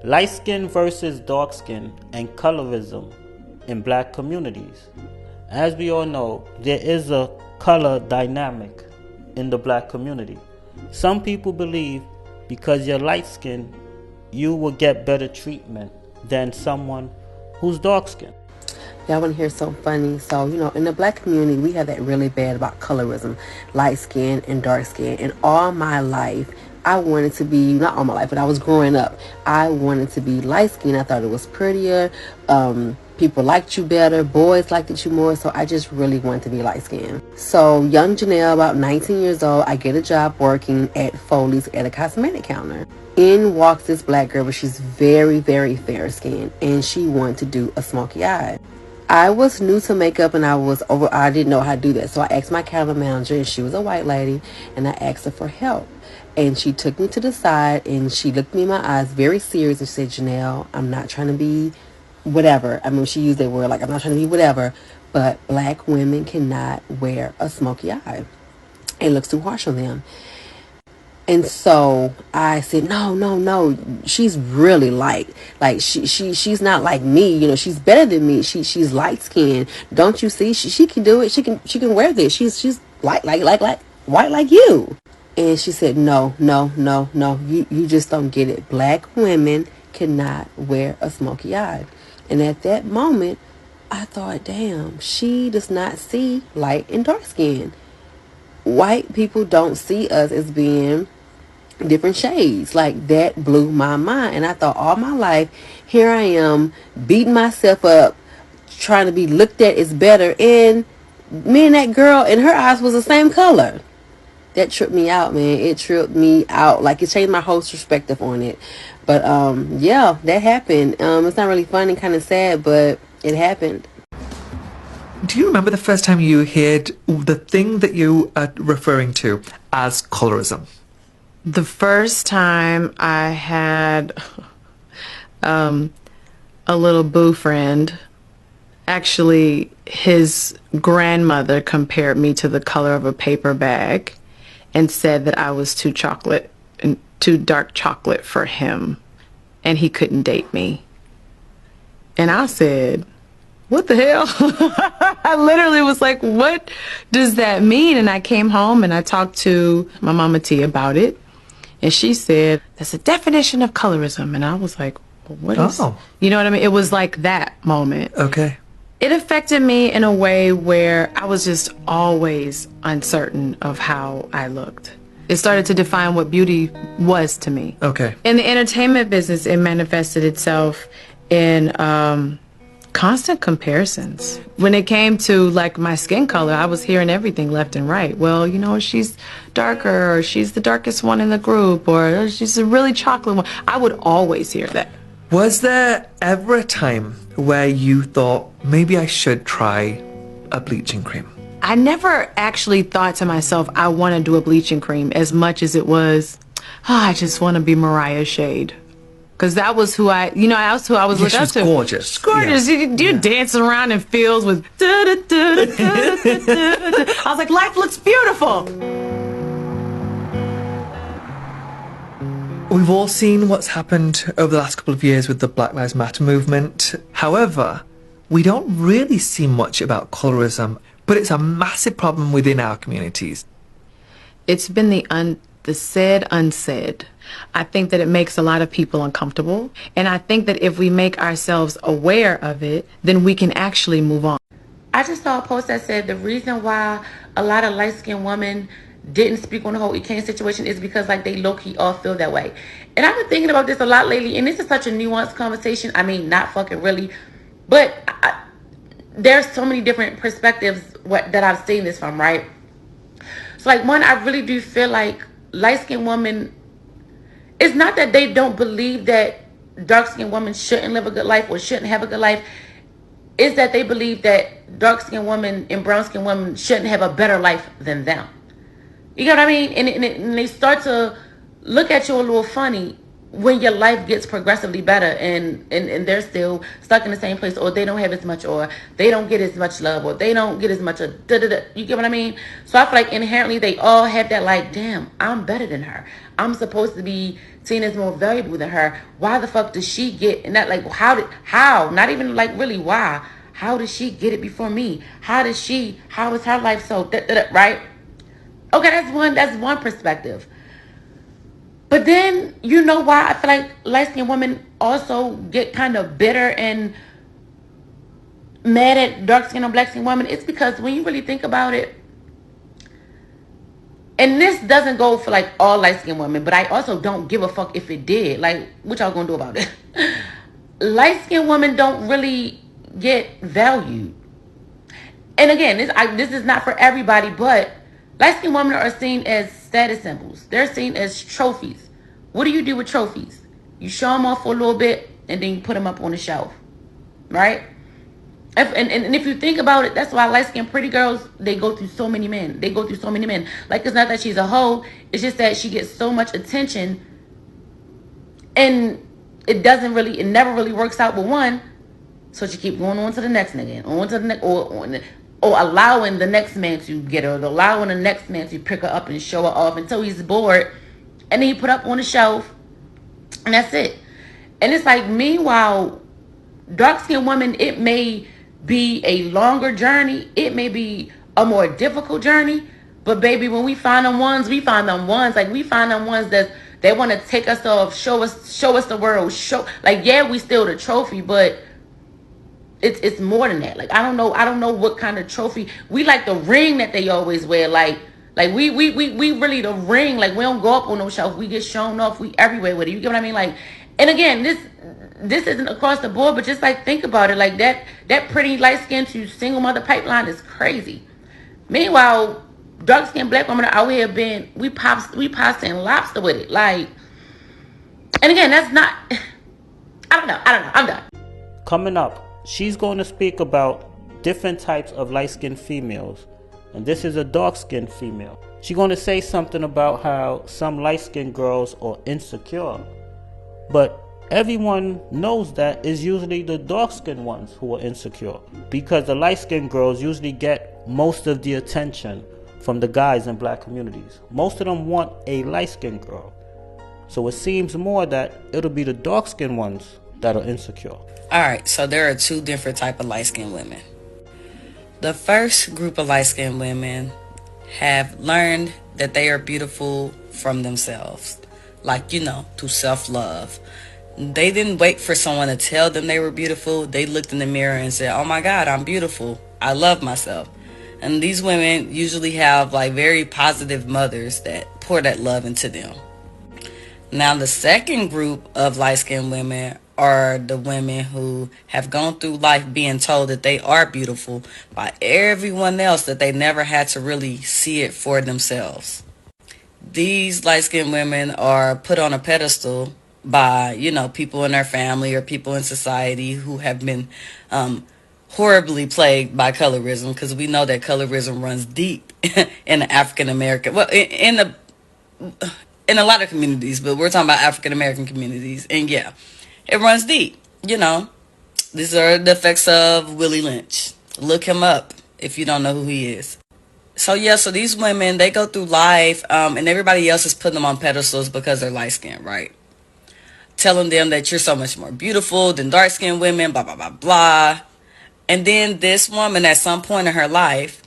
Light skin versus dark skin and colorism in black communities. As we all know, there is a color dynamic in the black community. Some people believe because you're light skinned, you will get better treatment than someone who's dark skinned. Y'all want to hear something funny? So, in the black community, we have that really bad about colorism, light skin and dark skin. And all my life, I wanted to be, not all my life, but I was growing up, I wanted to be light skin. I thought it was prettier. People liked you better. Boys liked you more. So I just really wanted to be light skin. So young Janelle, about 19 years old, I get a job working at Foley's at a cosmetic counter. In walks this black girl, but she's very, very fair skinned, and she wanted to do a smoky eye. I was new to makeup and I didn't know how to do that. So I asked my counter manager, and she was a white lady, and I asked her for help. And she took me to the side and she looked me in my eyes very serious and said, Janelle, I'm not trying to be whatever. I mean, she used that word, like, I'm not trying to be whatever, but black women cannot wear a smoky eye. It looks too harsh on them. And so I said, no, she's really light. Like she's not like me, she's better than me. She's light skinned. Don't you see? She can do it. She can wear this. She's light like white like you. And she said, no, you just don't get it. Black women cannot wear a smoky eye. And at that moment, I thought, damn, she does not see light and dark skin. White people don't see us as being different shades. Like, that blew my mind. And I thought, all my life, here I am beating myself up, trying to be looked at as better, and me and that girl and her eyes was the same color. That tripped me out, man. It tripped me out. Like, it changed my whole perspective on it. But yeah, that happened. It's not really funny, kind of sad, but it happened. Do you remember the first time you heard the thing that you are referring to as colorism? The first time I had a little boo friend, actually his grandmother compared me to the color of a paper bag and said that I was too dark chocolate for him and he couldn't date me. And I said, what the hell? I literally was like, what does that mean? And I came home and I talked to my mama T about it. And she said, that's a definition of colorism. And I was like, well, what is... You know what I mean? It was like that moment. Okay. It affected me in a way where I was just always uncertain of how I looked. It started to define what beauty was to me. Okay. In the entertainment business, it manifested itself in constant comparisons. When it came to, like, my skin color, I was hearing everything left and right. Well, she's darker, or she's the darkest one in the group, or she's a really chocolate one. I would always hear that. Was there ever a time where you thought, maybe I should try a bleaching cream? I never actually thought to myself, I want to do a bleaching cream, as much as it was, I just want to be Mariah Shade. Because that was who I was looking up to. Gorgeous. She's gorgeous. Yeah. You're dancing around in fields with I was like, life looks beautiful. We've all seen what's happened over the last couple of years with the Black Lives Matter movement. However, we don't really see much about colorism, but it's a massive problem within our communities. It's been the said unsaid. I think that it makes a lot of people uncomfortable. And I think that if we make ourselves aware of it, then we can actually move on. I just saw a post that said the reason why a lot of light-skinned women didn't speak on the whole EK situation is because, like, they low-key all feel that way. And I've been thinking about this a lot lately, and this is such a nuanced conversation. I mean, not fucking really. But there's so many different perspectives that I've seen this from, right? So, like, one, I really do feel like light-skinned women, it's not that they don't believe that dark-skinned women shouldn't live a good life or shouldn't have a good life. It's that they believe that dark-skinned women and brown-skinned women shouldn't have a better life than them. You know what I mean? And they start to look at you a little funny when your life gets progressively better and they're still stuck in the same place, or they don't have as much, or they don't get as much love, or they don't get as much you get what I mean? So I feel like inherently they all have that, like, damn, I'm better than her. I'm supposed to be seen as more valuable than her. Why the fuck does she get, and that, like, how, not even like really why, how did she get it before me? How is her life so, right? Okay, that's one perspective. But then, you know why I feel like light-skinned women also get kind of bitter and mad at dark-skinned or black-skinned women? It's because when you really think about it, and this doesn't go for like all light-skinned women, but I also don't give a fuck if it did. Like, what y'all gonna do about it? Light-skinned women don't really get valued. And again, this is not for everybody, but light-skinned women are seen as status symbols. They're seen as trophies. What do you do with trophies? You show them off for a little bit, and then you put them up on the shelf, right? And if you think about it, that's why light-skinned pretty girls, they go through so many men. Like, it's not that she's a hoe. It's just that she gets so much attention, and it never really works out with one. So she keep going on to the next nigga, on to the next, or allowing the next man to get her, or allowing the next man to pick her up and show her off until he's bored, and then he put up on the shelf, and that's it. And it's like, meanwhile, dark-skinned women, it may be a longer journey, it may be a more difficult journey, but baby, when we find them ones, like, we find them ones that they want to take us off, show us the world, like, yeah, we still the trophy, but it's more than that. Like, I don't know what kind of trophy. We like the ring that they always wear. Like we really the ring. Like, we don't go up on no shelf. We get shown off. We everywhere with it. You get what I mean? Like, and again, this isn't across the board, but just like think about it. Like that pretty light skin to single mother pipeline is crazy. Meanwhile, dark skinned black women are out here we pasta and lobster with it. Like, and again, that's not. I don't know. I'm done. Coming up, she's going to speak about different types of light-skinned females, and this is a dark-skinned female. She's going to say something about how some light-skinned girls are insecure, but everyone knows that it's usually the dark-skinned ones who are insecure, because the light-skinned girls usually get most of the attention from the guys in black communities. Most of them want a light-skinned girl, so it seems more that it'll be the dark-skinned ones that are insecure. Alright, so there are two different type of light-skinned women. The first group of light-skinned women have learned that they are beautiful from themselves. Like, through self-love. They didn't wait for someone to tell them they were beautiful. They looked in the mirror and said, oh my God, I'm beautiful. I love myself. And these women usually have like very positive mothers that pour that love into them. Now, the second group of light-skinned women are the women who have gone through life being told that they are beautiful by everyone else, that they never had to really see it for themselves. These light-skinned women are put on a pedestal by, people in their family or people in society who have been horribly plagued by colorism, because we know that colorism runs deep in the African American, well, in a lot of communities, but we're talking about African American communities, and yeah, it runs deep. These are the effects of Willie Lynch. Look him up if you don't know who he is. So these women, they go through life, and everybody else is putting them on pedestals because they're light skinned, right? Telling them that you're so much more beautiful than dark skinned women, blah, blah, blah, blah. And then this woman at some point in her life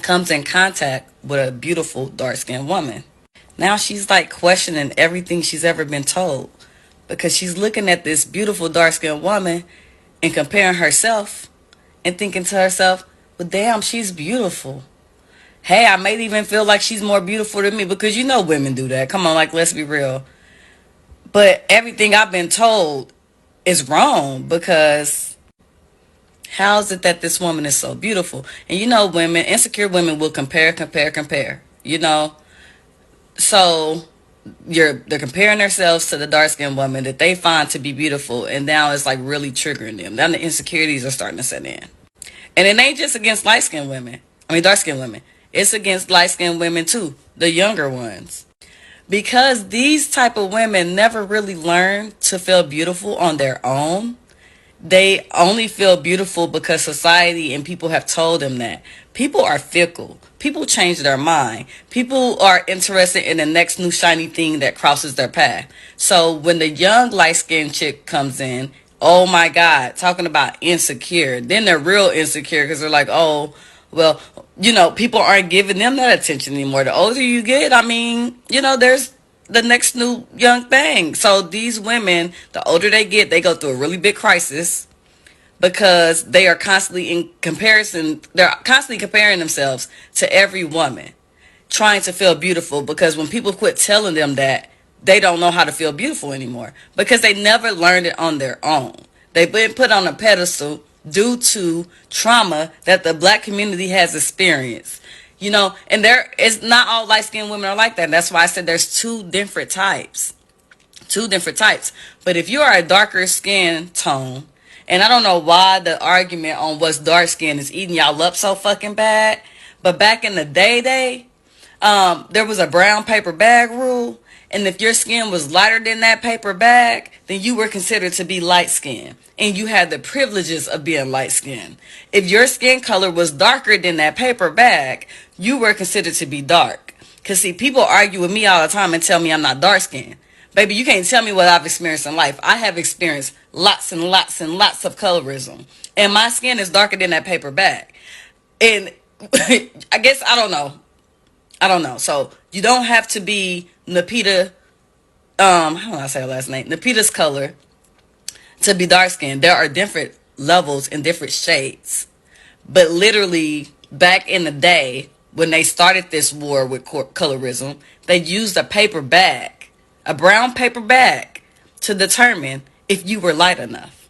comes in contact with a beautiful dark skinned woman. Now she's like questioning everything she's ever been told, because she's looking at this beautiful dark-skinned woman and comparing herself and thinking to herself, well, damn, she's beautiful. Hey, I may even feel like she's more beautiful than me, because women do that. Come on, like, let's be real. But everything I've been told is wrong, because how is it that this woman is so beautiful? And insecure women will compare. So they're comparing themselves to the dark-skinned woman that they find to be beautiful, and now it's like really triggering them. Now the insecurities are starting to set in. And it ain't just against dark-skinned women. It's against light-skinned women too, the younger ones. Because these type of women never really learn to feel beautiful on their own. They only feel beautiful because society and people have told them that. People are fickle. People change their mind. People are interested in the next new shiny thing that crosses their path. So when the young light-skinned chick comes in, oh my God, talking about insecure. Then they're real insecure because they're like, oh, well, people aren't giving them that attention anymore. The older you get, there's the next new young thing. So these women, the older they get, they go through a really big crisis because they are constantly in comparison. They're constantly comparing themselves to every woman, trying to feel beautiful, because when people quit telling them that, they don't know how to feel beautiful anymore because they never learned it on their own. They've been put on a pedestal due to trauma that the black community has experienced. And there is not all light-skinned women are like that. That's why I said there's two different types. Two different types. But if you are a darker skin tone, and I don't know why the argument on what's dark skin is eating y'all up so fucking bad, but back in the day, there was a brown paper bag rule, and if your skin was lighter than that paper bag, then you were considered to be light skinned, and you had the privileges of being light skinned. If your skin color was darker than that paper bag, you were considered to be dark. Because see, people argue with me all the time and tell me I'm not dark skinned. Baby, you can't tell me what I've experienced in life. I have experienced lots and lots and lots of colorism, and my skin is darker than that paper bag. And I guess I don't know. So you don't have to be Napita, how do I say her last name? Napita's color to be dark skinned. There are different levels and different shades. But literally back in the day when they started this war with colorism, they used a paper bag, a brown paper bag, to determine if you were light enough.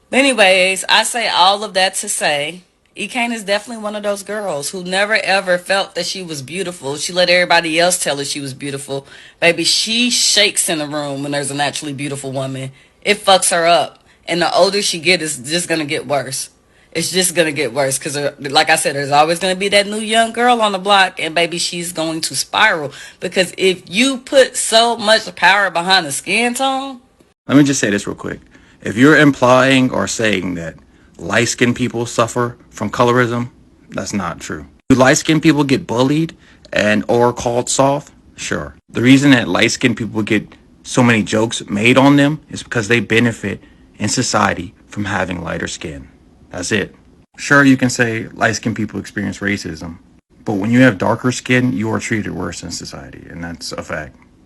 But anyways, I say all of that to say Ekane is definitely one of those girls who never ever felt that she was beautiful. She let everybody else tell her she was beautiful. Baby, she shakes in the room when there's a naturally beautiful woman. It fucks her up. And the older she gets, it's just going to get worse. It's just going to get worse because, like I said, there's always going to be that new young girl on the block, and baby, she's going to spiral. Because if you put so much power behind the skin tone. Let me just say this real quick. If you're implying or saying that light-skinned people suffer from colorism, that's not true. Do light-skinned people get bullied and or called soft? Sure. The reason that light-skinned people get so many jokes made on them is because they benefit in society from having lighter skin. That's it. Sure, you can say light-skinned people experience racism, but when you have darker skin, you are treated worse in society, and that's a fact.